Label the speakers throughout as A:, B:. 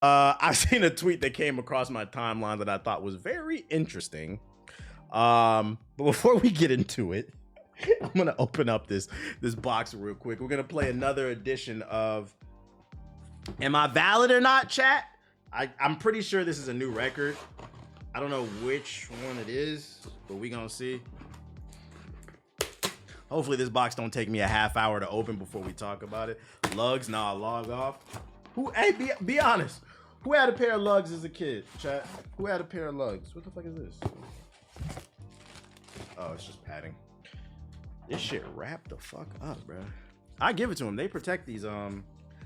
A: I've seen a tweet that came across my timeline that I thought was very interesting. But before we get into it, I'm gonna open up this box real quick. We're gonna play another edition of Am I Valid or Not, chat? I'm pretty sure this is a new record. I don't know which one it is, but we gonna see. Hopefully this box don't take me a half hour to open before we talk about it. Lugs, nah, log off. Hey, be honest. Who had a pair of lugs as a kid, chat? Who had a pair of lugs? What the fuck is this? Oh, it's just padding. This shit wrapped the fuck up, bro. I give it to them. They protect these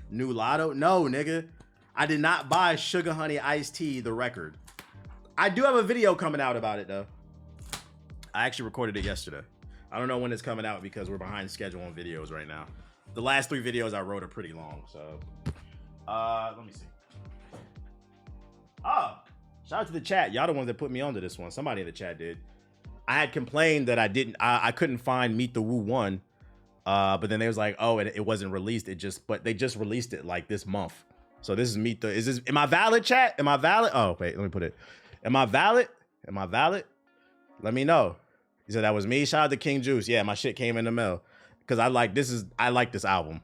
A: new Lotto. No, nigga. I did not buy Sugar Honey Iced Tea, the record. I do have a video coming out about it, though. I actually recorded it yesterday. I don't know when it's coming out because we're behind schedule on videos right now. The last 3 videos I wrote are pretty long, so. Let me see. Oh, shout out to the chat. Y'all the ones that put me onto this one. Somebody in the chat did. I had complained that I couldn't find Meet the Woo 1. But then they was like, oh, it wasn't released. But they just released it like this month. So this is am I valid, chat? Am I valid? Oh, wait, let me put it. Am I valid? Am I valid? Let me know. He said that was me. Shout out to King Juice. Yeah, my shit came in the mail. Cause I like this album.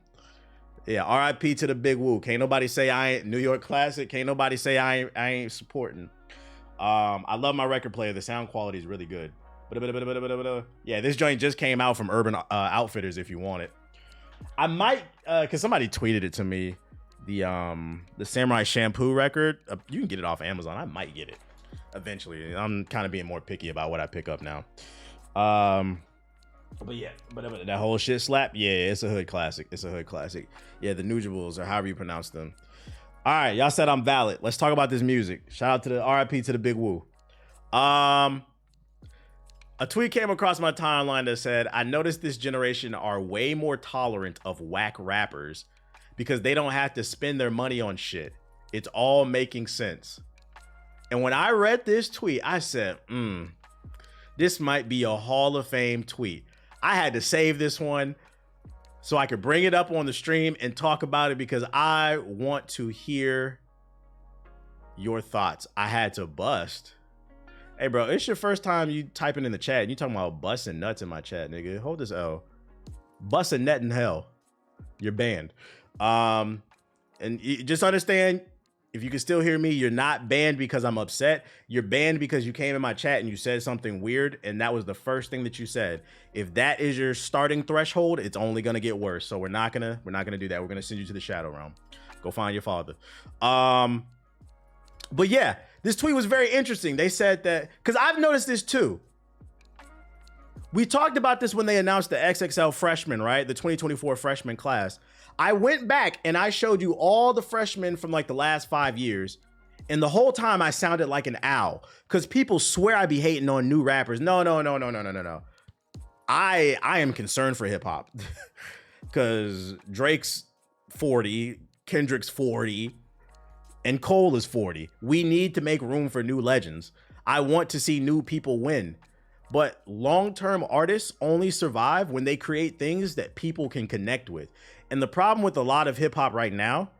A: Yeah, RIP to the Big Woo. Can't nobody say I ain't New York classic. Can't nobody say I ain't supporting. I love my record player. The sound quality is really good. Yeah, this joint just came out from Urban Outfitters if you want it. I might cause somebody tweeted it to me. The Samurai Shampoo record. You can get it off Amazon. I might get it eventually. I'm kind of being more picky about what I pick up now. But yeah, but that whole shit slap. Yeah, it's a hood classic. It's a hood classic. Yeah, the Nujabals or however you pronounce them. All right, y'all said I'm valid. Let's talk about this music. Shout out to the RIP to the Big Woo. A tweet came across my timeline that said, I noticed this generation are way more tolerant of whack rappers because they don't have to spend their money on shit. It's all making sense. And when I read this tweet, I said, this might be a Hall of Fame tweet. I had to save this one so I could bring it up on the stream and talk about it because I want to hear your thoughts. I had to bust. Hey, bro, it's your first time you typing in the chat and you talking about busting nuts in my chat, nigga. Hold this L. Bust a nut in hell. You're banned. And you just understand, if you can still hear me, you're not banned because I'm upset. You're banned because you came in my chat and you said something weird, and that was the first thing that you said. If that is your starting threshold, it's only gonna get worse. So we're not gonna do that. We're gonna send you to the shadow realm. Go find your father. But yeah, this tweet was very interesting. They said that, because I've noticed this too. We talked about this when they announced the XXL freshmen, right? The 2024 freshman class. I went back and I showed you all the freshmen from like the last 5 years. And the whole time I sounded like an owl because people swear I be hating on new rappers. No. I am concerned for hip hop because Drake's 40, Kendrick's 40, and Cole is 40. We need to make room for new legends. I want to see new people win. But long-term artists only survive when they create things that people can connect with. And the problem with a lot of hip hop right now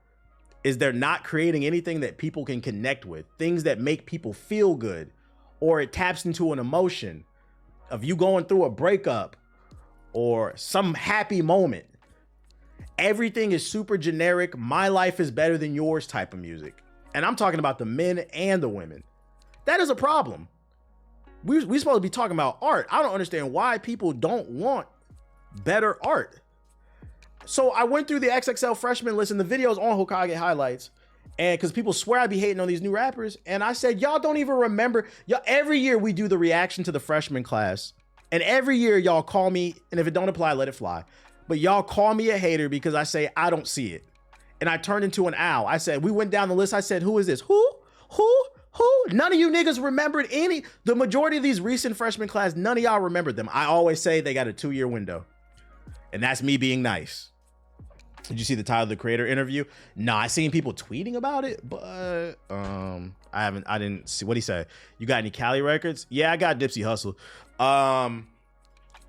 A: is they're not creating anything that people can connect with, things that make people feel good, or it taps into an emotion of you going through a breakup or some happy moment. Everything is super generic. My life is better than yours type of music. And I'm talking about the men and the women. That is a problem. We supposed to be talking about art. I don't understand why people don't want better art. So I went through the XXL freshman list and the videos on Hokage highlights, and because people swear I be hating on these new rappers, and I said, y'all don't even remember. Y'all, every year we do the reaction to the freshman class, and every year y'all call me, and if it don't apply, let it fly. But y'all call me a hater because I say I don't see it, and I turned into an owl. I said, we went down the list. I said, who is this? Who? None of you niggas remembered any. The majority of these recent freshman class, none of y'all remembered them. I always say they got a 2-year window, and that's me being nice. Did you see the Tyler the Creator interview? No, I seen people tweeting about it, but I didn't see what he said. You got any Cali records? Yeah, I got Dipsey Hustle.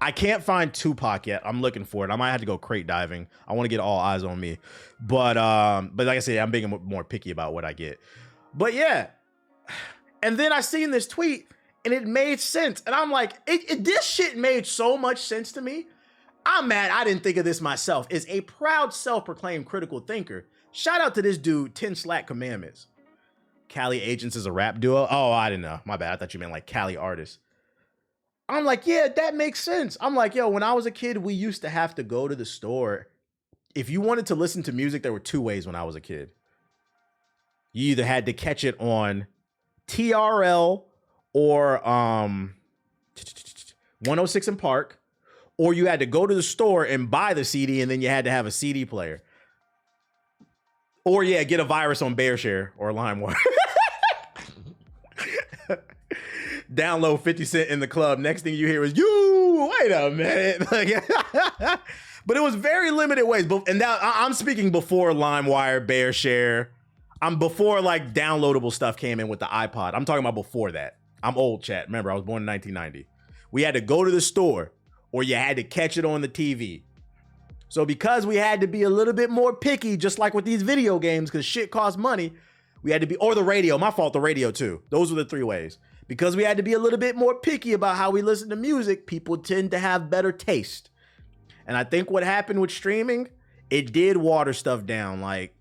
A: I can't find Tupac yet. I'm looking for it. I might have to go crate diving. I want to get all eyes on me. But like I said, I'm being more picky about what I get. But yeah. And then I seen this tweet and it made sense. And I'm like, this shit made so much sense to me. I'm mad I didn't think of this myself. Is a proud self-proclaimed critical thinker. Shout out to this dude, 10 Slack Commandments. Cali Agents is a rap duo. Oh, I didn't know. My bad. I thought you meant like Cali artists. I'm like, yeah, that makes sense. I'm like, yo, when I was a kid, we used to have to go to the store. If you wanted to listen to music, there were two ways when I was a kid. You either had to catch it on TRL or 106 in Park, or you had to go to the store and buy the CD, and then you had to have a CD player. Or yeah, get a virus on BearShare or LimeWire. Download 50 Cent in the club. Next thing you hear is, you, wait a minute. But it was very limited ways. And now I'm speaking before LimeWire, BearShare. I'm before like downloadable stuff came in with the iPod. I'm talking about before that. I'm old, chat. Remember, I was born in 1990. We had to go to the store or you had to catch it on the TV. So because we had to be a little bit more picky, just like with these video games, because shit costs money, we had to be, or the radio, my fault, the radio too. Those were the three ways. Because we had to be a little bit more picky about how we listen to music, people tend to have better taste. And I think what happened with streaming, it did water stuff down. Like,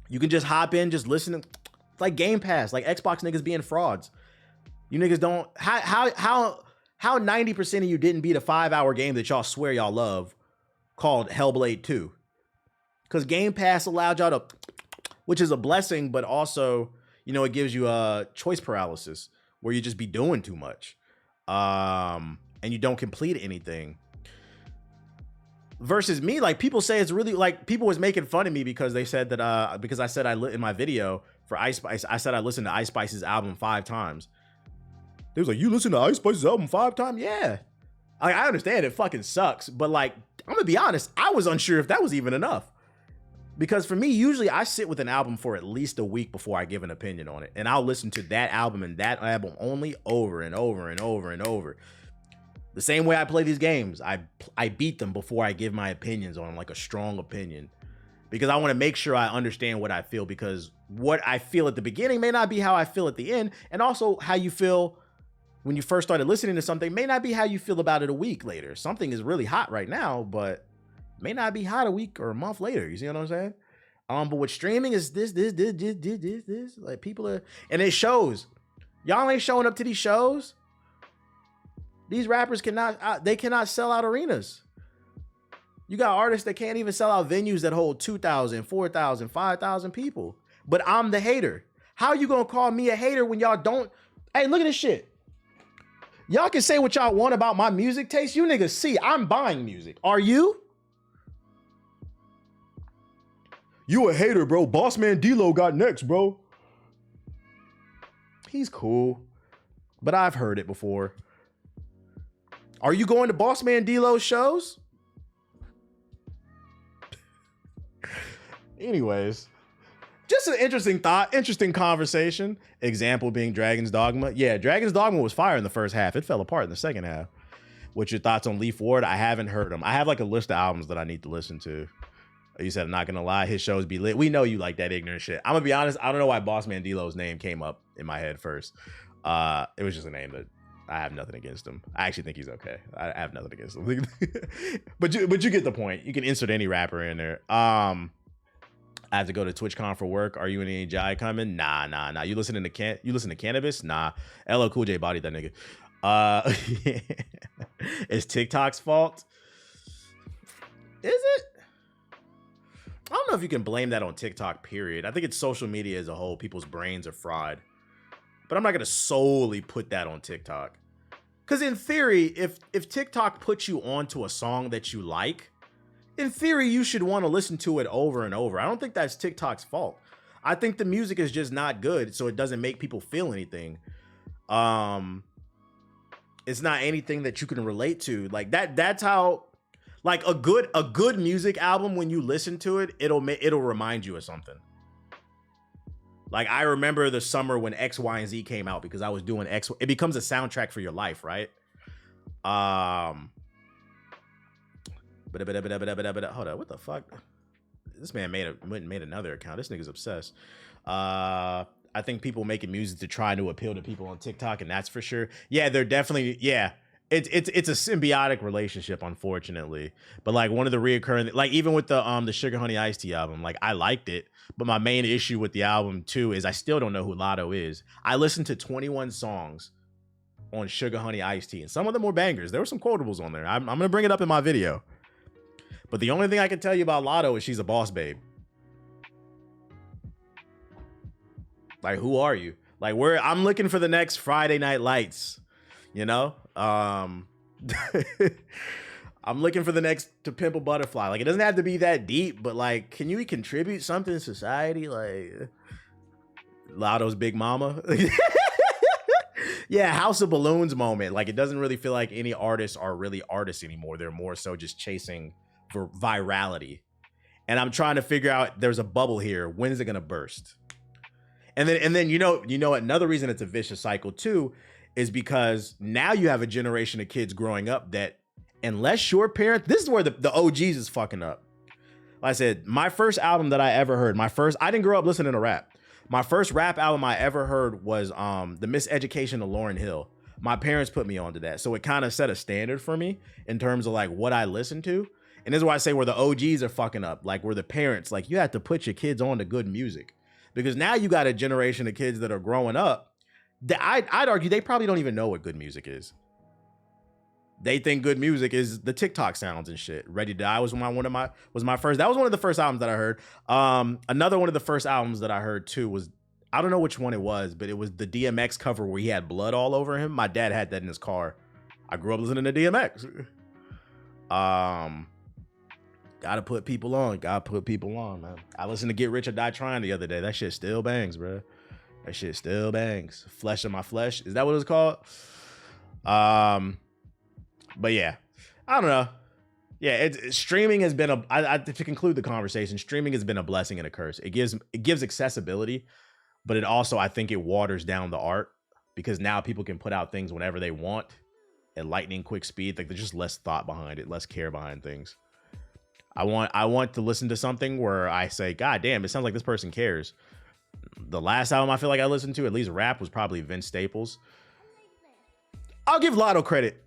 A: you can just hop in, just listen. It's like Game Pass, like Xbox niggas being frauds. You niggas don't, how 90% of you didn't beat a 5-hour game that y'all swear y'all love called Hellblade 2? Because Game Pass allowed y'all to, which is a blessing, but also, you know, it gives you a choice paralysis where you just be doing too much and you don't complete anything. Versus me, like people say it's really like people was making fun of me because they said that because I said in my video for Ice Spice, I said I listened to Ice Spice's album 5 times. They was like, you listen to Ice Spice's album 5 times? Yeah. I understand it fucking sucks, but like, I'm gonna be honest, I was unsure if that was even enough. Because for me, usually I sit with an album for at least a week before I give an opinion on it. And I'll listen to that album and that album only over and over and over and over. The same way I play these games, I beat them before I give my opinions on them, like a strong opinion. Because I want to make sure I understand what I feel, because what I feel at the beginning may not be how I feel at the end. And also how you feel when you first started listening to something may not be how you feel about it a week later. Something is really hot right now, but may not be hot a week or a month later. You see what I'm saying? But with streaming is this. Like people are, and it shows. Y'all ain't showing up to these shows. These rappers cannot, they cannot sell out arenas. You got artists that can't even sell out venues that hold 2,000, 4,000, 5,000 people. But I'm the hater. How you gonna call me a hater when y'all don't? Hey, look at this shit. Y'all can say what y'all want about my music taste. You niggas see, I'm buying music. Are you? You a hater, bro. Bossman D-Lo got next, bro. He's cool, but I've heard it before. Are you going to Bossman D-Lo shows? Anyways, just an interesting thought, interesting conversation. Example being Dragon's Dogma. Yeah, Dragon's Dogma was fire in the first half. It fell apart in the second half. What's your thoughts on Leaf Ward? I haven't heard him. I have like a list of albums that I need to listen to. You said, I'm not gonna lie, his shows be lit. We know you like that ignorant shit. I'm gonna be honest, I don't know why Bossman D-Lo's name came up in my head first. It was just a name that I have nothing against him. I actually think he's okay. I have nothing against him. but you get the point. You can insert any rapper in there. I have to go to TwitchCon for work. Are you and AJ coming? Nah. You listen to Cannabis? Nah. LL Cool J bodied that nigga. It's TikTok's fault. Is it? I don't know if you can blame that on TikTok, period. I think it's social media as a whole. People's brains are fried. But I'm not going to solely put that on TikTok. Because in theory, if TikTok puts you onto a song that you like, in theory, you should want to listen to it over and over. I don't think that's TikTok's fault. I think the music is just not good, so it doesn't make people feel anything. It's not anything that you can relate to. Like that's how, like a good music album, when you listen to it, it'll remind you of something. Like I remember the summer when X, Y, and Z came out because I was doing X. It becomes a soundtrack for your life, right? Hold up, what the fuck? This man made another account. This nigga's obsessed. I think people making music to try to appeal to people on TikTok, and that's for sure. Yeah, they're definitely, yeah. It's a symbiotic relationship, unfortunately. But like one of the reoccurring, like even with the Sugar Honey Iced Tea album, like I liked it, but my main issue with the album too is I still don't know who Lotto is. I listened to 21 songs on Sugar Honey Iced Tea, and some of them were bangers. There were some quotables on there. I'm gonna bring it up in my video. But the only thing I can tell you about Lotto is she's a boss babe. Like, who are you? Like, I'm looking for the next Friday Night Lights, you know? I'm looking for the next To Pimp a Butterfly. Like, it doesn't have to be that deep, but like, can you contribute something to society? Like, Lotto's Big Mama. Yeah, House of Balloons moment. Like, it doesn't really feel like any artists are really artists anymore. They're more so just chasing for virality. And I'm trying to figure out, there's a bubble here. When is it gonna burst? And then you know another reason it's a vicious cycle too is because now you have a generation of kids growing up that, unless your parents, this is where the OGs is fucking up. Like I said, my first album that I ever heard, I didn't grow up listening to rap. My first rap album I ever heard was The Miseducation of Lauryn Hill. My parents put me onto that. So it kind of set a standard for me in terms of like what I listened to. And this is why I say where the OGs are fucking up. Like where the parents, like you have to put your kids on to good music. Because now you got a generation of kids that are growing up that I'd argue they probably don't even know what good music is. They think good music is the TikTok sounds and shit. Ready to Die was my first. That was one of the first albums that I heard. Another one of the first albums that I heard too was, I don't know which one it was, but it was the DMX cover where he had blood all over him. My dad had that in his car. I grew up listening to DMX. Gotta put people on, man. I listened to Get Rich or Die Trying the other day. That shit still bangs, bro. That shit still bangs. Flesh of My Flesh. Is that what it's called? But yeah, I don't know. Yeah, streaming has been to conclude the conversation, streaming has been a blessing and a curse. It gives accessibility, but it also, I think it waters down the art because now people can put out things whenever they want at lightning quick speed. Like there's just less thought behind it, less care behind things. I want to listen to something where I say, God damn, it sounds like this person cares. The last album I feel like I listened to, at least rap, was probably Vince Staples. I'll give Lotto credit.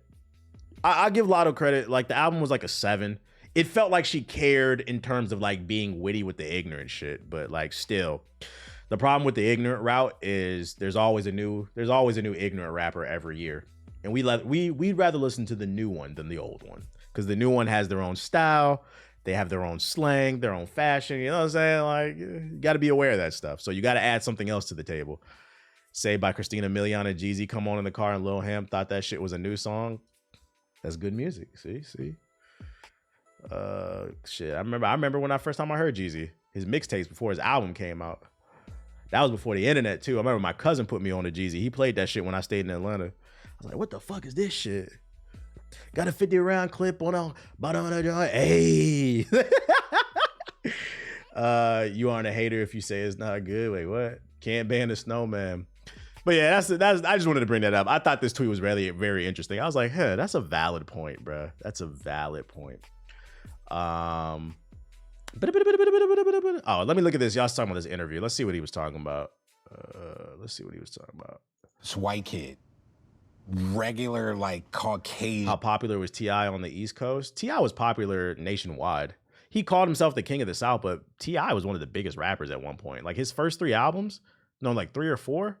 A: I'll give Lotto credit. Like the album was like a 7. It felt like she cared in terms of like being witty with the ignorant shit, but like still, the problem with the ignorant route is there's always a new ignorant rapper every year, and we'd rather listen to the new one than the old one because the new one has their own style. They have their own slang, their own fashion. You know what I'm saying? Like, you got to be aware of that stuff. So you got to add something else to the table. Saved by Christina Milian and Jeezy come on in the car, and Lil Ham thought that shit was a new song. That's good music. See. Shit. I remember when first time I heard Jeezy, his mixtapes before his album came out. That was before the internet too. I remember my cousin put me on to Jeezy. He played that shit when I stayed in Atlanta. I was like, what the fuck is this shit? Got a 50 round clip on a bottom of the joint. Hey. You aren't a hater if you say it's not good. Wait, what? Can't ban the snowman. But yeah, that's I just wanted to bring that up. I thought this tweet was really very interesting. I was like, hey, that's a valid point, bro. That's a valid point. Oh, let me look at this. Y'all talking about this interview. Let's see what he was talking about.
B: This white kid. Regular, like, Caucasian.
A: How popular was T.I. on the East Coast? T.I. was popular nationwide. He called himself the king of the South, but T.I. was one of the biggest rappers at one point. Like, his first 3 albums, like 3 or 4,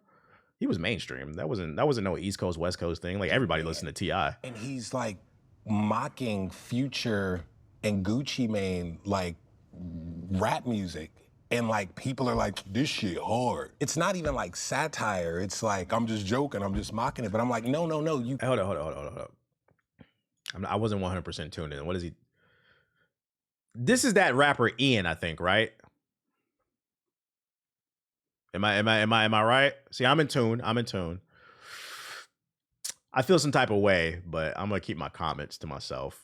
A: he was mainstream. That wasn't no East Coast, West Coast thing. Like, everybody listened to T.I.
B: And he's, like, mocking Future and Gucci Mane, like, rap music. And like people are like, this shit hard. It's not even like satire. It's like, I'm just joking, I'm just mocking it. But I'm like, no. You
A: Hold up. I wasn't 100% tuned in. What is he? This is that rapper Ian, I think, right? Am I right? See, I'm in tune. I feel some type of way, but I'm gonna keep my comments to myself.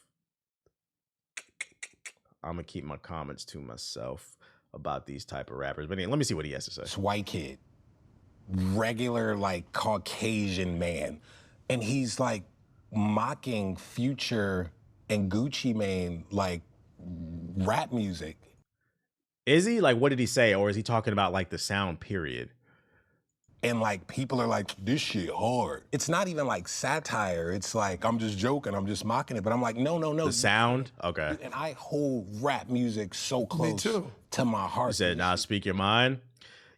A: About these type of rappers. But anyway, let me see what he has to say.
B: This white kid, regular, like, Caucasian man. And he's, like, mocking Future and Gucci Mane like rap music.
A: Is he? Like, what did he say? Or is he talking about like the sound period?
B: And like people are like, this shit hard. It's not even like satire. It's like, I'm just joking, I'm just mocking it. But I'm like, no.
A: The sound? Okay.
B: And I hold rap music so close to my heart.
A: You said, nah, speak your mind.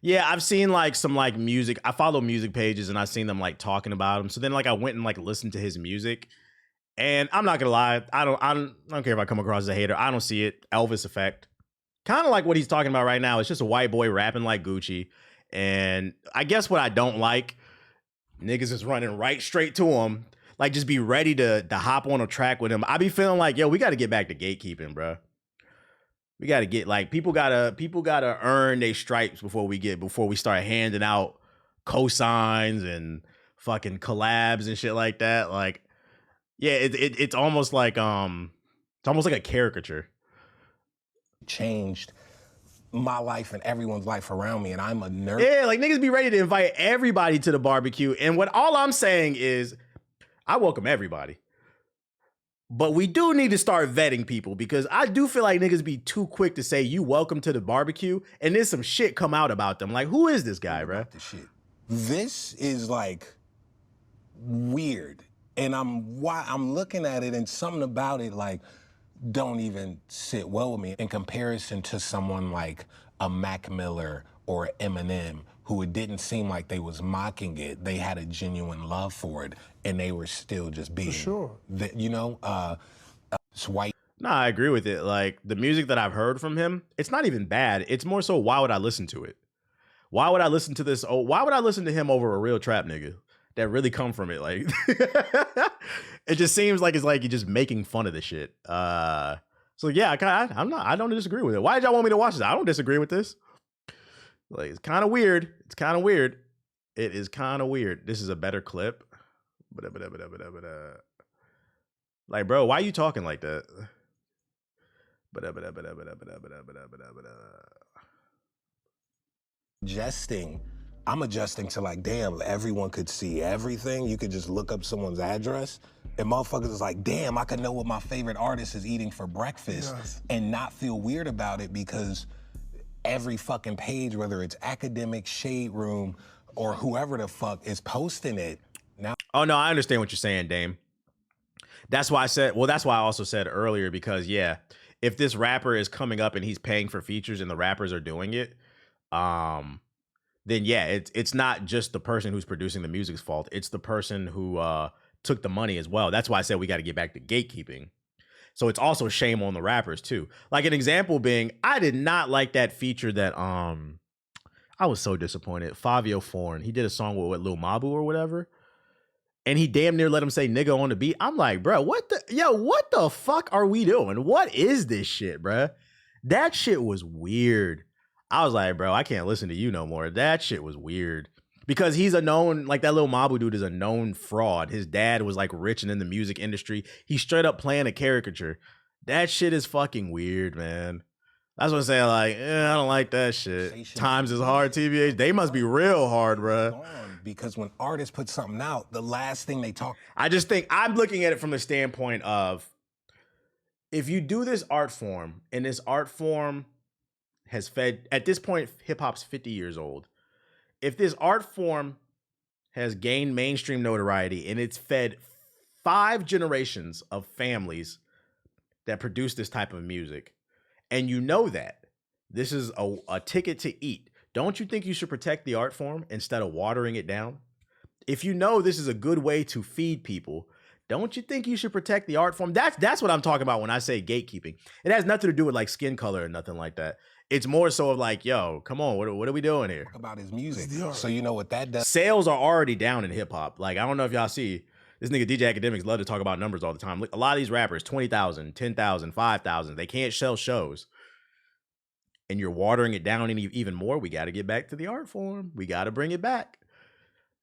A: Yeah, I've seen like some like music. I follow music pages and I've seen them like talking about him. So then like I went and like listened to his music. And I'm not gonna lie, I don't care if I come across as a hater. I don't see it. Elvis effect. Kind of like what he's talking about right now. It's just a white boy rapping like Gucci. And I guess what I don't like, niggas is running right straight to him. Like, just be ready to hop on a track with him. I be feeling like, yo, we got to get back to gatekeeping, bro. We got to get like people gotta earn their stripes before we start handing out cosigns and fucking collabs and shit like that. Like, yeah, it's almost like a caricature.
B: Changed my life and everyone's life around me, and I'm a nerd.
A: Yeah, like niggas be ready to invite everybody to the barbecue. And what all I'm saying is I welcome everybody. But we do need to start vetting people because I do feel like niggas be too quick to say you welcome to the barbecue and then some shit come out about them. Like, who is this guy, bro?
B: This is like weird. And I'm looking at it and something about it like don't even sit well with me in comparison to someone like a Mac Miller or Eminem, who it didn't seem like they was mocking it. They had a genuine love for it, and they were still just being, it's white.
A: Nah, I agree with it. Like, the music that I've heard from him, it's not even bad. It's more so, why would I listen to it? Why would I listen to this? Oh, why would I listen to him over a real trap nigga that really come from it? Like, it just seems like it's like you're just making fun of the shit. So yeah, I don't disagree with it. Why did y'all want me to watch this? I don't disagree with this. Like, it's kind of weird. It is kind of weird. This is a better clip. Like, bro, why are you talking like that?
B: Adjusting. I'm adjusting to like, damn, everyone could see everything. You could just look up someone's address and motherfuckers is like, damn, I could know what my favorite artist is eating for breakfast and not feel weird about it because every fucking page, whether it's Academic, Shade Room, or whoever the fuck is posting it. Now,
A: oh no, I understand what you're saying, Dame. That's why I also said earlier, because yeah, if this rapper is coming up and he's paying for features and the rappers are doing it, then yeah, it's not just the person who's producing the music's fault. It's the person who took the money as well. That's why I said we got to get back to gatekeeping. So it's also shame on the rappers too. Like, an example being, I did not like that feature that I was so disappointed. Fabio Foreign, he did a song with Lil Mabu or whatever, and he damn near let him say nigga on the beat. I'm like, bro, what the fuck are we doing? What is this shit, bro? That shit was weird. I was like, bro, I can't listen to you no more. That shit was weird. Because he's a known, like, that Lil Mabu dude is a known fraud. His dad was like rich and in the music industry. He's straight up playing a caricature. That shit is fucking weird, man. That's what I'm saying. Like, I don't like that shit. Times is hard, TBH. They must be real hard, bro.
B: Because when artists put something out, the last thing they talk.
A: I just think I'm looking at it from the standpoint of, if you do this art form, and this art form has fed, at this point, hip hop's 50 years old. If this art form has gained mainstream notoriety and it's fed 5 generations of families that produce this type of music, and you know that this is a ticket to eat, don't you think you should protect the art form instead of watering it down? If you know this is a good way to feed people, don't you think you should protect the art form? That's what I'm talking about when I say gatekeeping. It has nothing to do with like skin color or nothing like that. It's more so of like, yo, come on, what are we doing here?
B: About his music. So you know what that does?
A: Sales are already down in hip hop. Like, I don't know if y'all see, this nigga DJ Academics love to talk about numbers all the time. A lot of these rappers, 20,000, 10,000, 5,000, they can't sell shows. And you're watering it down even more. We got to get back to the art form. We got to bring it back.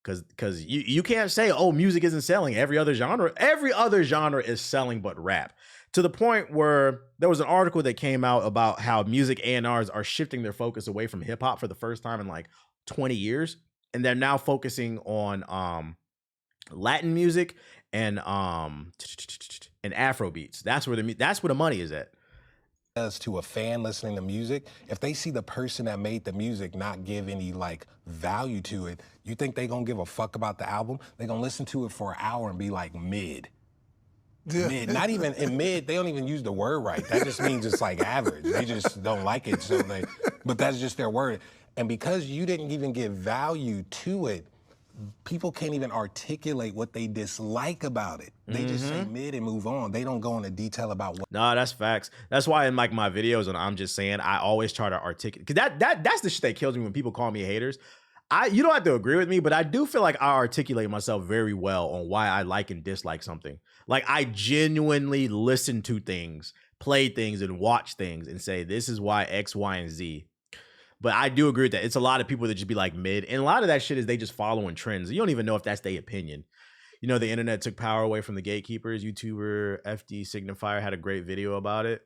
A: Because you can't say, oh, music isn't selling. Every other genre is selling but rap. To the point where there was an article that came out about how music A&Rs are shifting their focus away from hip hop for the first time in like 20 years. And they're now focusing on Latin music and and Afro beats. That's where the money is at.
B: As to a fan listening to music, if they see the person that made the music not give any like value to it, you think they gonna give a fuck about the album? They gonna listen to it for an hour and be like mid. Mid, not even in mid, they don't even use the word right. That just means it's like average. They just don't like it, but that's just their word. And because you didn't even give value to it, people can't even articulate what they dislike about it. They just say mid and move on. They don't go into detail about what.
A: Nah, that's facts. That's why in like my videos, and I'm just saying, I always try to articulate, because that's the shit that kills me when people call me haters. You don't have to agree with me, but I do feel like I articulate myself very well on why I like and dislike something. Like I genuinely listen to things, play things, and watch things and say, this is why X, Y, and Z. But I do agree with that. It's a lot of people that just be like mid. And a lot of that shit is they just following trends. You don't even know if that's their opinion. You know, the internet took power away from the gatekeepers. YouTuber FD Signifier had a great video about it.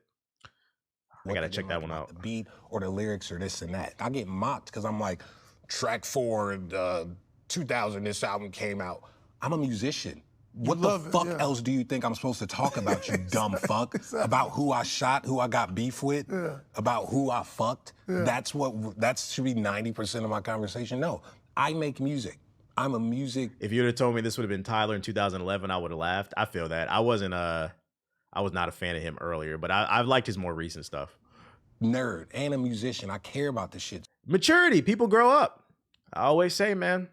A: I gotta check that one out.
B: The beat or the lyrics or this and that. I get mocked because I'm like, track 4 in 2000, this album came out. I'm a musician. What the fuck else do you think I'm supposed to talk about, you dumb fuck? Exactly. About who I shot, who I got beef with, about who I fucked? That should be 90% of my conversation. No, I make music. I'm a music.
A: If you'd have told me this would have been Tyler in 2011, I would have laughed. I feel that. I was not a fan of him earlier, but I've liked his more recent stuff.
B: Nerd and a musician. I care about this shit.
A: Maturity. People grow up. I always say, man.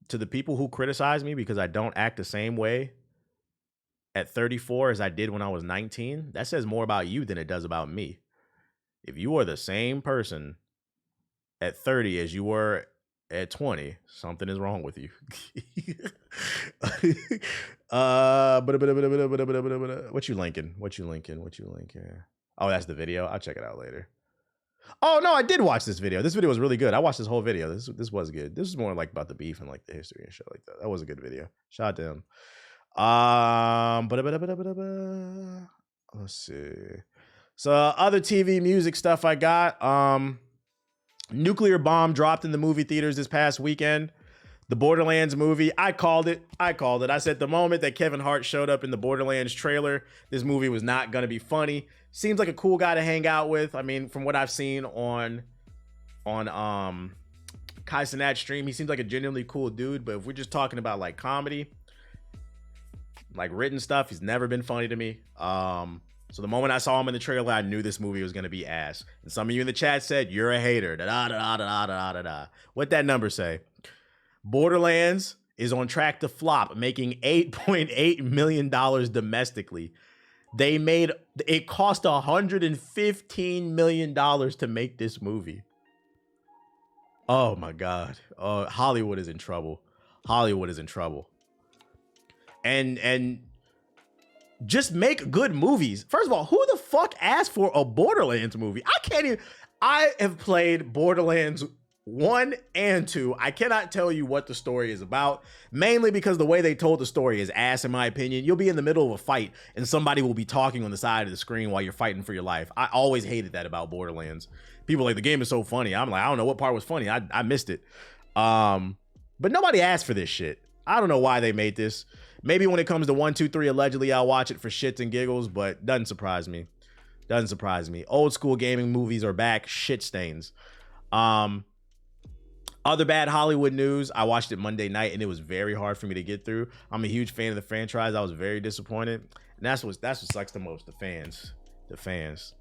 A: To the people who criticize me because I don't act the same way at 34 as I did when I was 19, that says more about you than it does about me. If you are the same person at 30 as you were at 20, something is wrong with you. What you linking? Oh, that's the video. I'll check it out later. Oh no, I did watch this video. This video was really good. I watched this whole video. This was good. This is more like about the beef and like the history and shit like that. That was a good video. Shout out to him. Let's see. So other TV music stuff I got. Nuclear bomb dropped in the movie theaters this past weekend. The Borderlands movie. I called it. I said the moment that Kevin Hart showed up in the Borderlands trailer, this movie was not gonna be funny. Seems like a cool guy to hang out with. I mean, from what I've seen on Kai Cenat's stream, he seems like a genuinely cool dude. But if we're just talking about like comedy, like written stuff, he's never been funny to me. So the moment I saw him in the trailer, I knew this movie was gonna be ass. And some of you in the chat said, you're a hater. Da da da da da da da. What'd that number say? Borderlands is on track to flop, making $8.8 million domestically. It cost $115 million to make this movie. Oh my God. Hollywood is in trouble. And just make good movies. First of all, who the fuck asked for a Borderlands movie? I have played Borderlands 1 and 2. I cannot tell you what the story is about, mainly because the way they told the story is ass, in my opinion. You'll be in the middle of a fight and somebody will be talking on the side of the screen while you're fighting for your life. I always hated that about Borderlands. People are like, the game is so funny. I'm like, I don't know what part was funny. I missed it. But nobody asked for this shit. I don't know why they made this. Maybe when it comes to 1, 2, 3, allegedly, I'll watch it for shits and giggles, but doesn't surprise me. Old school gaming movies are back. Shit stains. Other bad Hollywood news, I watched it Monday night and it was very hard for me to get through. I'm a huge fan of the franchise. I was very disappointed. And that's what sucks the most. The fans.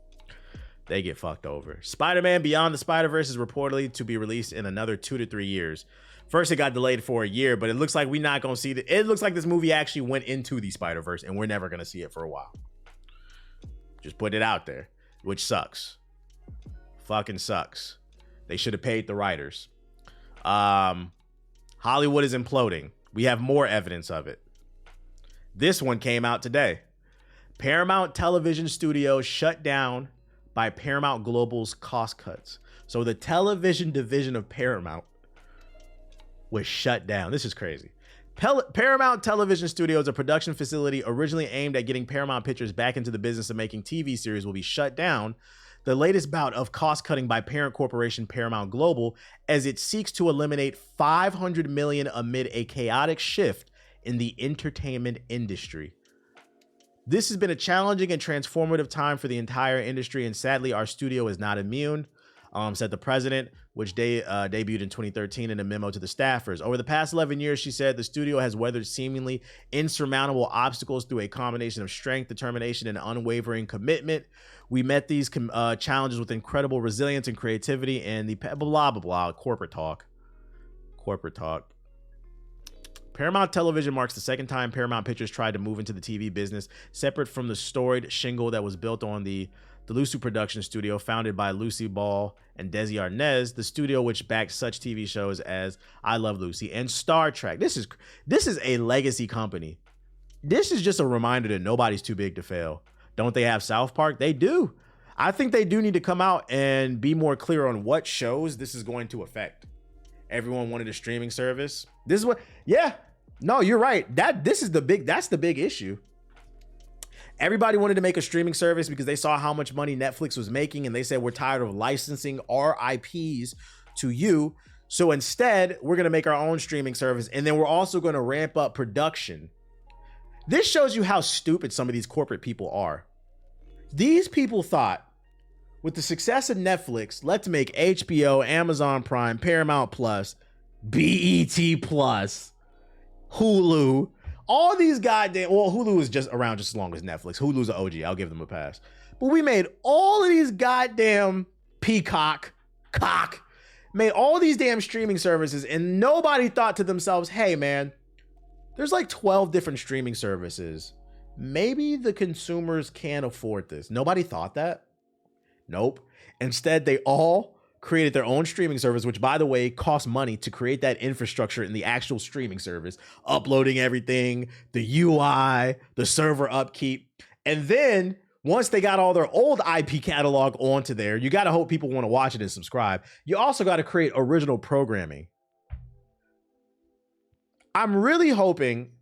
A: They get fucked over. Spider-Man Beyond the Spider-Verse is reportedly to be released in another 2 to 3 years. First, it got delayed for a year, but it looks like we're not going to see it. It looks like this movie actually went into the Spider-Verse and we're never going to see it for a while. Just put it out there, which sucks. Fucking sucks. They should have paid the writers. Hollywood is imploding. We have more evidence of it. This one came out today. Paramount Television Studios shut down by Paramount Global's cost cuts. So the television division of Paramount was shut down. This is crazy. Paramount Television Studios, a production facility originally aimed at getting Paramount Pictures back into the business of making TV series, will be shut down. The latest bout of cost-cutting by parent corporation Paramount Global, as it seeks to eliminate $500 million amid a chaotic shift in the entertainment industry. This has been a challenging and transformative time for the entire industry, and sadly, our studio is not immune, said the president, which debuted in 2013 in a memo to the staffers. Over the past 11 years, she said, the studio has weathered seemingly insurmountable obstacles through a combination of strength, determination, and unwavering commitment. We met these challenges with incredible resilience and creativity, and the blah, blah, blah, blah, corporate talk. Paramount Television marks the second time Paramount Pictures tried to move into the TV business, separate from the storied shingle that was built on the Lucy production studio, founded by Lucy Ball and Desi Arnaz, the studio which backed such TV shows as I Love Lucy and Star Trek. This is a legacy company. This is just a reminder that nobody's too big to fail. Don't they have South Park? They do. I think they do need to come out and be more clear on what shows this is going to affect. Everyone wanted a streaming service. This is what, yeah. No, you're right. That's the big issue. Everybody wanted to make a streaming service because they saw how much money Netflix was making, and they said, we're tired of licensing our IPs to you. So instead, we're going to make our own streaming service, and then we're also going to ramp up production. This shows you how stupid some of these corporate people are. These people thought, with the success of Netflix, let's make HBO, Amazon Prime, Paramount Plus, BET Plus, Hulu, all these goddamn, well, Hulu is just around just as long as Netflix. Hulu's an OG. I'll give them a pass. But we made all of these goddamn made all these damn streaming services, and nobody thought to themselves, hey, man, there's like 12 different streaming services. Maybe the consumers can't afford this. Nobody thought that. Nope. Instead, they all created their own streaming service, which, by the way, costs money to create that infrastructure in the actual streaming service, uploading everything, the UI, the server upkeep. And then once they got all their old IP catalog onto there, you got to hope people want to watch it and subscribe. You also got to create original programming. I'm really hoping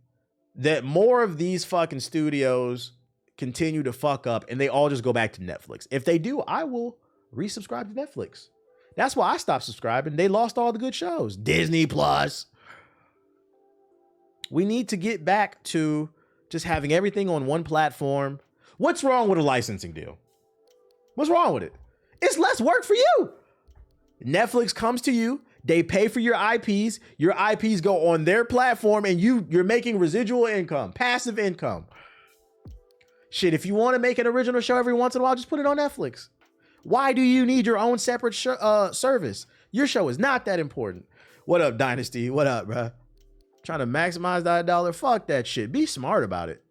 A: that more of these fucking studios continue to fuck up and they all just go back to Netflix. If they do, I will resubscribe to Netflix. That's why I stopped subscribing. They lost all the good shows. Disney Plus. We need to get back to just having everything on one platform. What's wrong with a licensing deal? What's wrong with it? It's less work for you. Netflix comes to you. They pay for your IPs. Your IPs go on their platform, and you're making residual income, passive income. Shit, if you want to make an original show every once in a while, just put it on Netflix. Why do you need your own separate service? Your show is not that important. What up, Dynasty? What up, bruh? Trying to maximize that dollar? Fuck that shit. Be smart about it.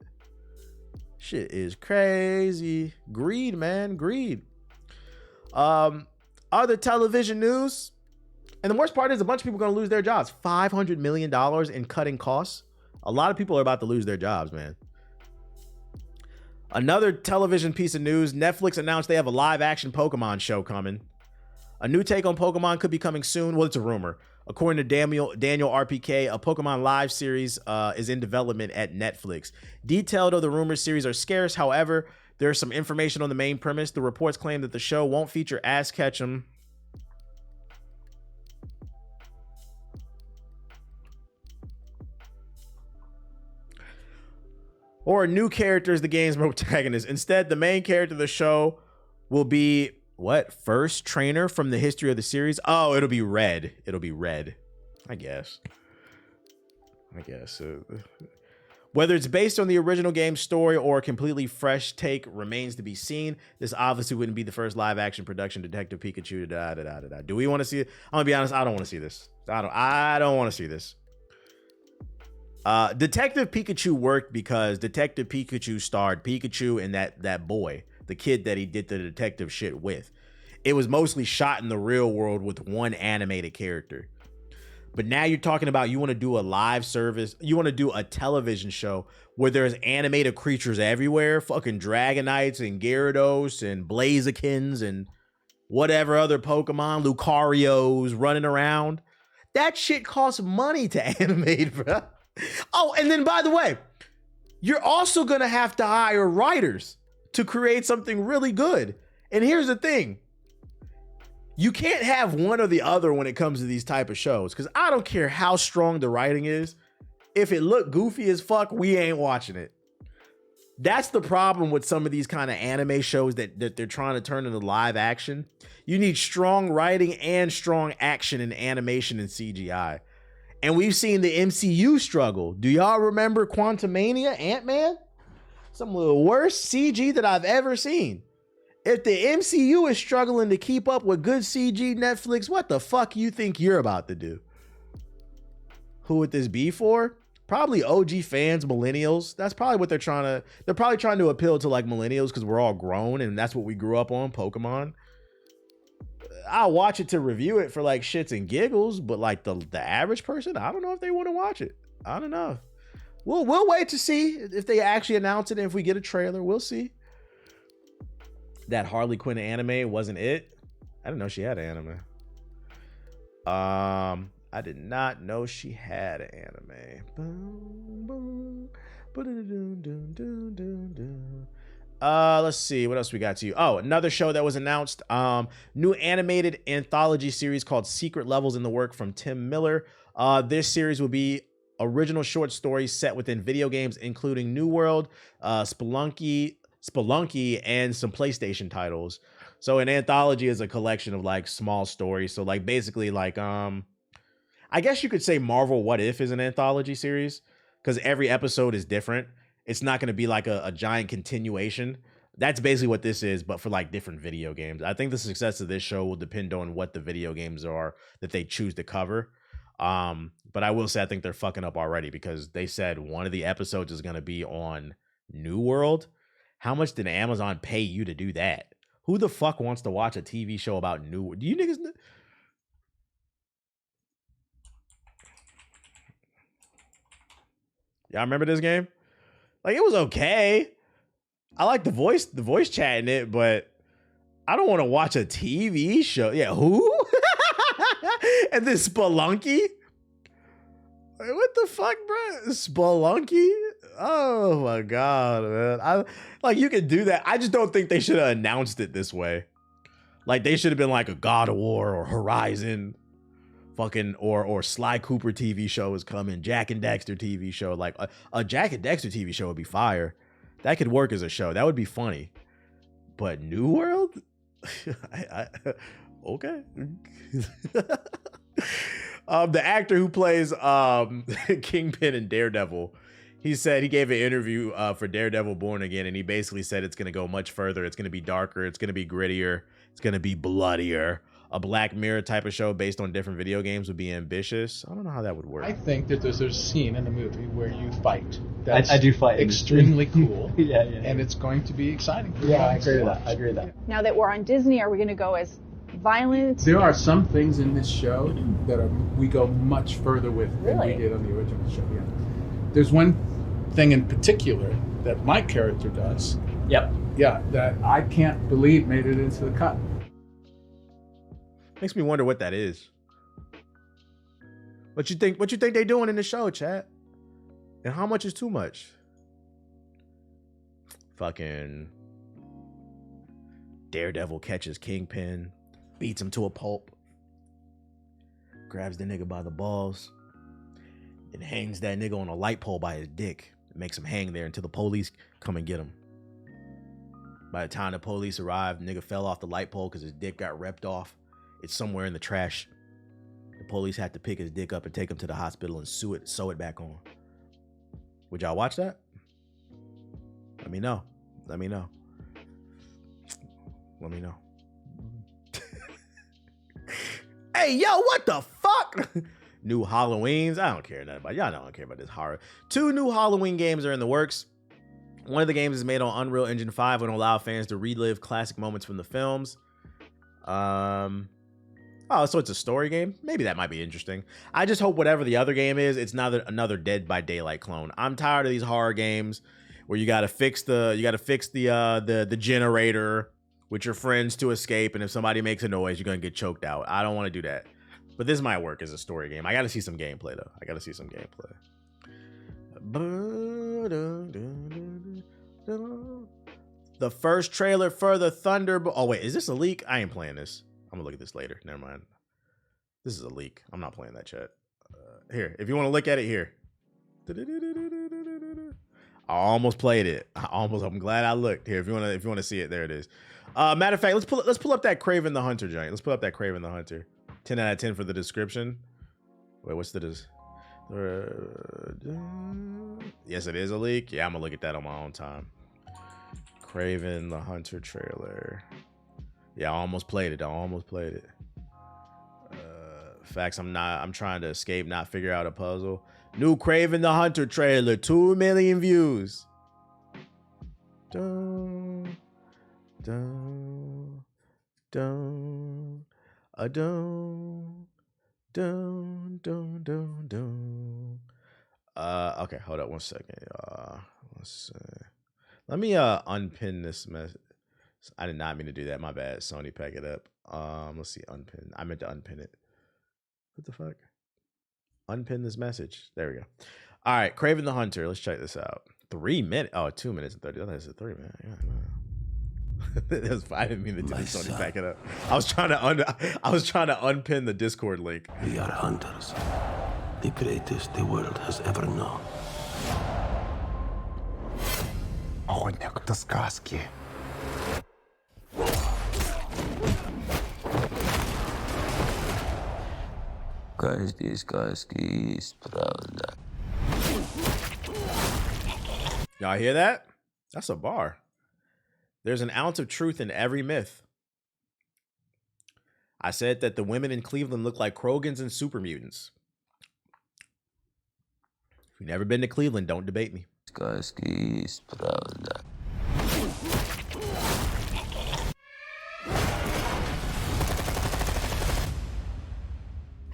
A: Shit is crazy. Greed, man. Greed. Other television news. And the worst part is a bunch of people are going to lose their jobs. $500 million in cutting costs. A lot of people are about to lose their jobs, man. Another television piece of news, Netflix announced they have a live-action Pokemon show coming. A new take on Pokemon could be coming soon. Well, it's a rumor. According to Daniel RPK, a Pokemon live series is in development at Netflix. Detailed of the rumor series are scarce. However, there's some information on the main premise. The reports claim that the show won't feature Ash Ketchum, or new characters, the game's protagonist. Instead, the main character of the show will be, first trainer from the history of the series? Oh, it'll be Red. It'll be Red, I guess. Whether it's based on the original game story or a completely fresh take remains to be seen. This obviously wouldn't be the first live-action production Detective Pikachu. Do we want to see it? I'm gonna be honest, I don't want to see this. I don't want to see this. Detective Pikachu worked because Detective Pikachu starred Pikachu and that boy, the kid that he did the detective shit with. It was mostly shot in the real world with one animated character. But now you're talking about you want to do a live service, you want to do a television show where there's animated creatures everywhere, fucking Dragonites and Gyarados and Blazikins and whatever other Pokemon, Lucarios running around. That shit costs money to animate, bro. Oh, and then by the way, you're also going to have to hire writers to create something really good. And here's the thing. You can't have one or the other when it comes to these type of shows, because I don't care how strong the writing is. if it looked goofy as fuck, we ain't watching it. That's the problem with some of these kind of anime shows that they're trying to turn into live action. You need strong writing and strong action in animation and CGI. And we've seen the MCU struggle. Do y'all remember Quantumania, Ant-Man? Some of the worst CG that I've ever seen. If the MCU is struggling to keep up with good CG, Netflix, what the fuck you think you're about to do? Who would this be for? Probably OG fans, millennials. That's probably what they're probably trying to appeal to like millennials because we're all grown and that's what we grew up on, Pokemon. I'll watch it to review it for like shits and giggles, but like the average person, I don't know if they want to watch it. I don't know. We'll wait to see if they actually announce it and if we get a trailer. We'll see. That Harley Quinn anime wasn't it. I didn't know she had an anime. I did not know she had an anime. Let's see what else we got to you. Oh, another show that was announced. New animated anthology series called Secret Levels in the work from Tim Miller. This series will be original short stories set within video games, including New World, Spelunky, and some PlayStation titles. So an anthology is a collection of like small stories. So like basically like I guess you could say Marvel What If is an anthology series because every episode is different. It's not going to be like a giant continuation. That's basically what this is, but for like different video games. I think the success of this show will depend on what the video games are that they choose to cover. But I will say I think they're fucking up already because they said one of the episodes is going to be on New World. How much did Amazon pay you to do that? Who the fuck wants to watch a TV show about New World? Do you niggas know? Y'all remember this game? Like, it was okay. I like the voice chat in it, but I don't want to watch a TV show. Yeah, who? And then Spelunky? Like, what the fuck, bro? Spelunky? Oh my god, man. You could do that. I just don't think they should have announced it this way. Like, they should have been like a God of War or Horizon. Fucking or Sly Cooper TV show is coming. Jack and Dexter TV show. Like a Jack and Dexter TV show would be fire. That could work as a show. That would be funny. But New World? Okay. The actor who plays Kingpin in Daredevil, he said he gave an interview for Daredevil Born Again, and he basically said it's going to go much further. It's going to be darker. It's going to be grittier. It's going to be bloodier. A Black Mirror type of show based on different video games would be ambitious. I don't know how that would work.
C: I think that there's a scene in the movie where you fight. That's
D: I do fight.
C: Extremely cool.
D: yeah.
C: And it's going to be exciting.
D: Yeah, I agree with that.
E: Now that we're on Disney, are we going to go as violent?
C: There are some things in this show that we go much further with than we did on the original show. Yeah. There's one thing in particular that my character does.
D: Yep.
C: Yeah, that I can't believe made it into the cut.
A: Makes me wonder what that is. What you think they doing in the show, chat? And how much is too much? Fucking Daredevil catches Kingpin, beats him to a pulp, grabs the nigga by the balls, and hangs that nigga on a light pole by his dick. Makes him hang there until the police come and get him. By the time the police arrive, the nigga fell off the light pole because his dick got ripped off. It's somewhere in the trash. The police had to pick his dick up and take him to the hospital and sew it back on. Would y'all watch that? Let me know. Let me know. Hey, yo, what the fuck? New Halloweens. I don't care nothing about y'all. Don't care about this horror. 2 new Halloween games are in the works. One of the games is made on Unreal Engine 5 and will allow fans to relive classic moments from the films. Oh, so it's a story game? Maybe that might be interesting. I just hope whatever the other game is, it's not another Dead by Daylight clone. I'm tired of these horror games where you gotta fix the generator with your friends to escape, and if somebody makes a noise, you're gonna get choked out. I don't want to do that. But this might work as a story game. I gotta see some gameplay though. The first trailer for the Thunderbolt. Oh wait, is this a leak? I ain't playing this. I'm gonna look at this later. Never mind. This is a leak. I'm not playing that, chat. Here, if you want to look at it, here. I almost played it. I'm glad I looked. Here, if you wanna see it, there it is. Matter of fact, let's pull up that Kraven the Hunter joint. Let's pull up that Kraven the Hunter. 10 out of 10 for the description. Wait, what's the yes, it is a leak. Yeah, I'm gonna look at that on my own time. Kraven the Hunter trailer. Yeah, I almost played it. Facts, I'm trying to escape, not figure out a puzzle. New Kraven the Hunter trailer, 2 million views. Dun, dun, dun, dun, dun, dun, dun, dun. Okay, hold up 1 second. Let's see. Let me unpin this message. I did not mean to do that. My bad. Sony, pack it up. Let's see. Unpin. I meant to unpin it. What the fuck? Unpin this message. There we go. All right, Kraven the Hunter. Let's check this out. 3 minutes. Oh, 2 minutes and 30. I thought it said 3 minutes. Yeah, no. That was, I didn't mean to do this. Sony, pack it up. I was trying to unpin the Discord link.
D: We are hunters, the greatest the world has ever known.
F: Охотник до сказки.
D: Каждой сказки есть правда.
A: Y'all hear that? That's a bar. There's an ounce of truth in every myth. I said that the women in Cleveland look like Krogans and super mutants. If you've never been to Cleveland, don't debate me.
D: Сказки есть правда.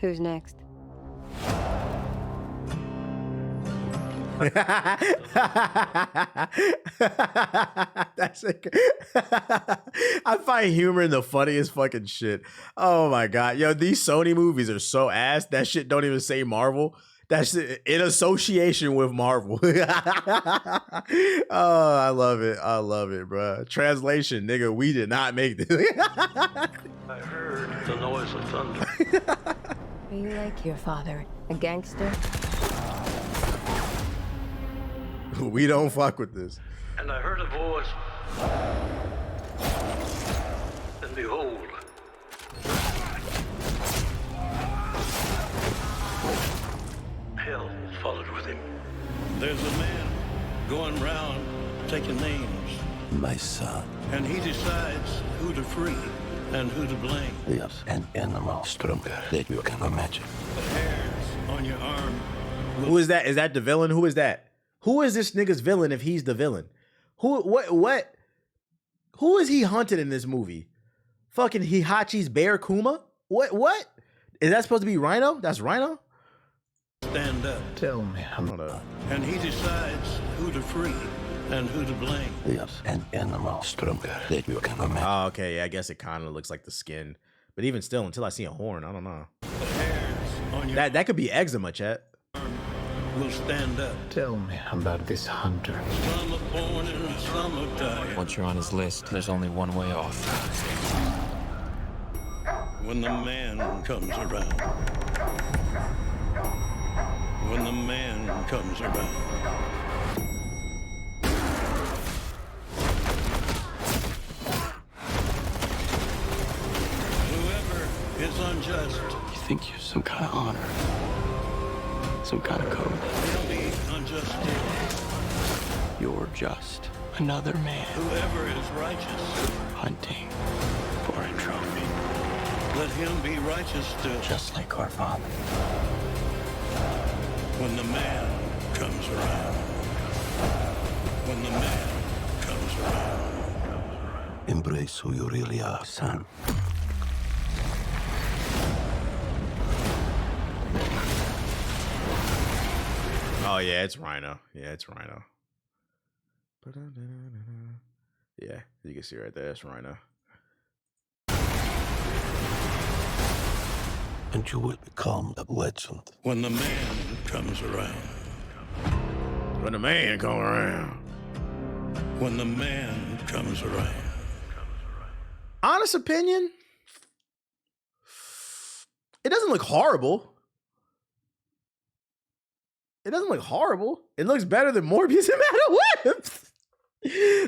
G: Who's next?
A: That's it. I find humor in the funniest fucking shit. Oh my god, yo, these Sony movies are so ass. That shit don't even say Marvel. That's in association with Marvel. Oh, I love it, bro. Translation, nigga, we did not make this.
D: I heard the noise of thunder.
G: Are you like your father, a gangster?
A: We don't fuck with this.
D: And I heard a voice. And behold, hell followed with him. There's a man going round taking names. My son. And he decides who to free and who to blame. Yes, an animal stronger than you can imagine. The hairs on your arm.
A: Who is that? Is that the villain? Who is that? Who is this nigga's villain if he's the villain? What? Who is he hunting in this movie? Fucking Hihachi's bear Kuma? What? Is that supposed to be Rhino? That's Rhino?
D: Stand up.
F: Tell me.
D: And he decides who to free and who to blame. Yes, an animal stronger than you can imagine.
A: Oh, okay. Yeah, I guess it kind of looks like the skin. But even still, until I see a horn, I don't know.
D: The hairs on your
A: That could be eczema, chat.
D: arm will stand up.
F: Tell me about this hunter.
D: Some are born and some are dying.
H: Once you're on his list, there's only one way off.
D: When the man comes around. When the man comes around. Whoever is unjust,
H: You think you're some kind of honor, some kind of code.
D: will be unjust too.
H: You're just another man
D: Whoever is righteous,
H: hunting for a trophy.
D: let him be righteous too.
H: Just like our father.
D: When the man comes around. When the man comes around. Embrace who you really are, son.
A: Oh, yeah, it's Rhino. Yeah, you can see right there. It's Rhino.
D: And you will become a legend. When the man comes around.
A: When the man come around.
D: When the man comes around.
A: Honest opinion, it doesn't look horrible. It doesn't look horrible. It looks better than Morbius and Madam Web.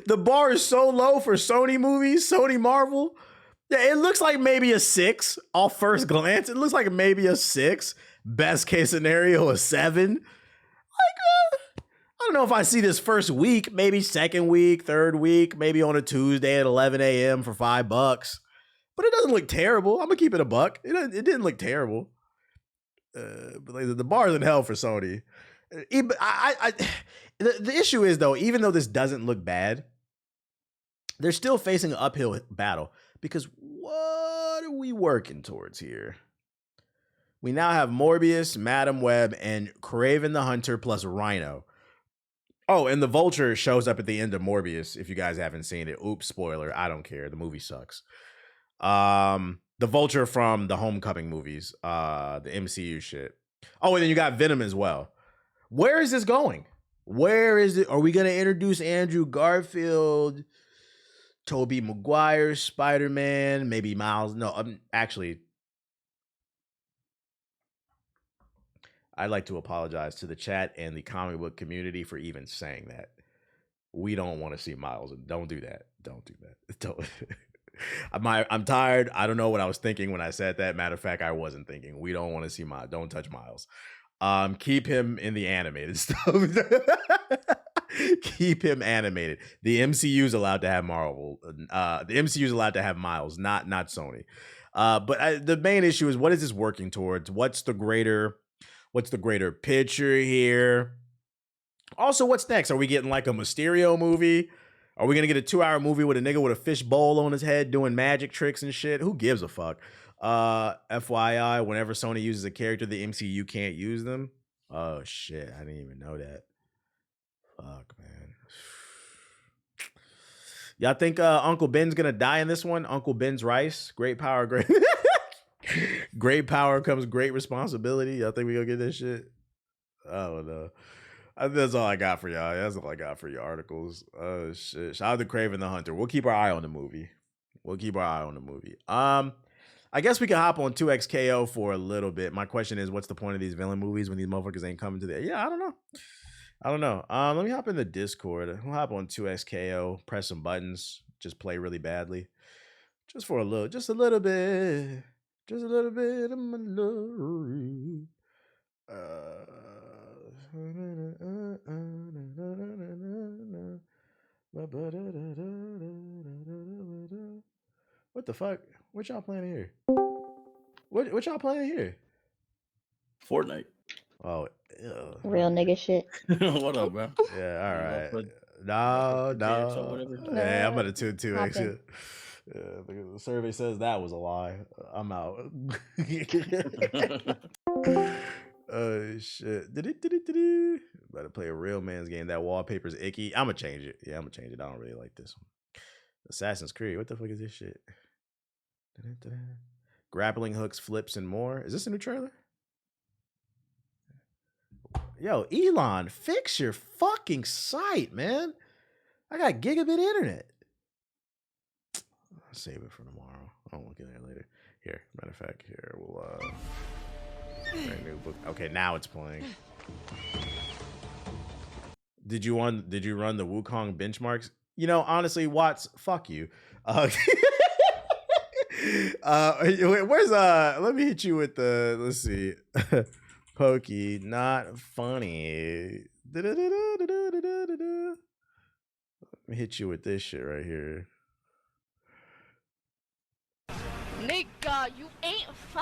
A: The bar is so low for Sony movies, Sony Marvel. Yeah, it looks like maybe a 6 off first glance. It looks like maybe a 6. Best case scenario, a 7. I don't know if I see this first week, maybe second week, third week, maybe on a Tuesday at 11 a.m. for $5. But it doesn't look terrible. I'm gonna keep it a buck. It didn't look terrible. But like, the bar's in hell for Sony. The issue is though, even though this doesn't look bad, they're still facing an uphill battle because what are we working towards here? We now have Morbius, Madam Web, and Kraven the Hunter plus Rhino. Oh, and the Vulture shows up at the end of Morbius. If you guys haven't seen it, oops, spoiler. I don't care. The movie sucks. The Vulture from the Homecoming movies, the MCU shit. Oh, and then you got Venom as well. Where is this going? Where is it? Are we going to introduce Andrew Garfield, Tobey Maguire, Spider-Man, maybe Miles? No, actually, I'd like to apologize to the chat and the comic book community for even saying that. We don't want to see Miles. Don't do that. Don't do that. Don't. I'm tired. I don't know what I was thinking when I said that. Matter of fact, I wasn't thinking. We don't want to see Miles. Don't touch Miles. Keep him in the animated stuff. Keep him animated. The MCU is allowed to have Marvel. The MCU is allowed to have Miles, not Sony. But the main issue is, what is this working towards? What's the greater picture here? Also, what's next? Are we getting like a Mysterio movie? Are we gonna get a 2-hour movie with a nigga with a fish bowl on his head doing magic tricks and shit? Who gives a fuck? FYI, whenever Sony uses a character, the MCU can't use them. Oh shit, I didn't even know that. Fuck, man. Y'all think Uncle Ben's gonna die in this one? Uncle Ben's rice. Great power, great power comes great responsibility. Y'all think we gonna get this shit? I don't know. That's all I got for y'all. That's all I got for your articles. Oh shit. Shout out to Kraven the Hunter. We'll keep our eye on the movie. I guess we can hop on 2XKO for a little bit. My question is, what's the point of these villain movies when these motherfuckers ain't coming to the... Yeah, I don't know. Let me hop in the Discord. We'll hop on 2XKO, press some buttons, just play really badly. Just a little bit of my love. What the fuck? What y'all playing here? What y'all playing here?
I: Fortnite.
A: Oh,
J: real nigga shit.
I: What up, bro?
A: Yeah, all right. No. Hey, I'm gonna 2X. The survey says that was a lie. I'm out. Oh shit. Better play a real man's game. That wallpaper's icky. I'm gonna change it. Yeah, I'm gonna change it. I don't really like this one. Assassin's Creed. What the fuck is this shit? Grappling hooks, flips, and more. Is this a new trailer? Yo, Elon, fix your fucking site, man. I got gigabit internet. I'll save it for tomorrow. I'll look at it later. Here, matter of fact, here we'll new book. Okay, now it's playing. Did you run the Wukong benchmarks? You know, honestly, Watts, fuck you. Where's let me hit you with the, let's see. Pokey, not funny. Let me hit you with this shit right here.
K: Nigga, you ain't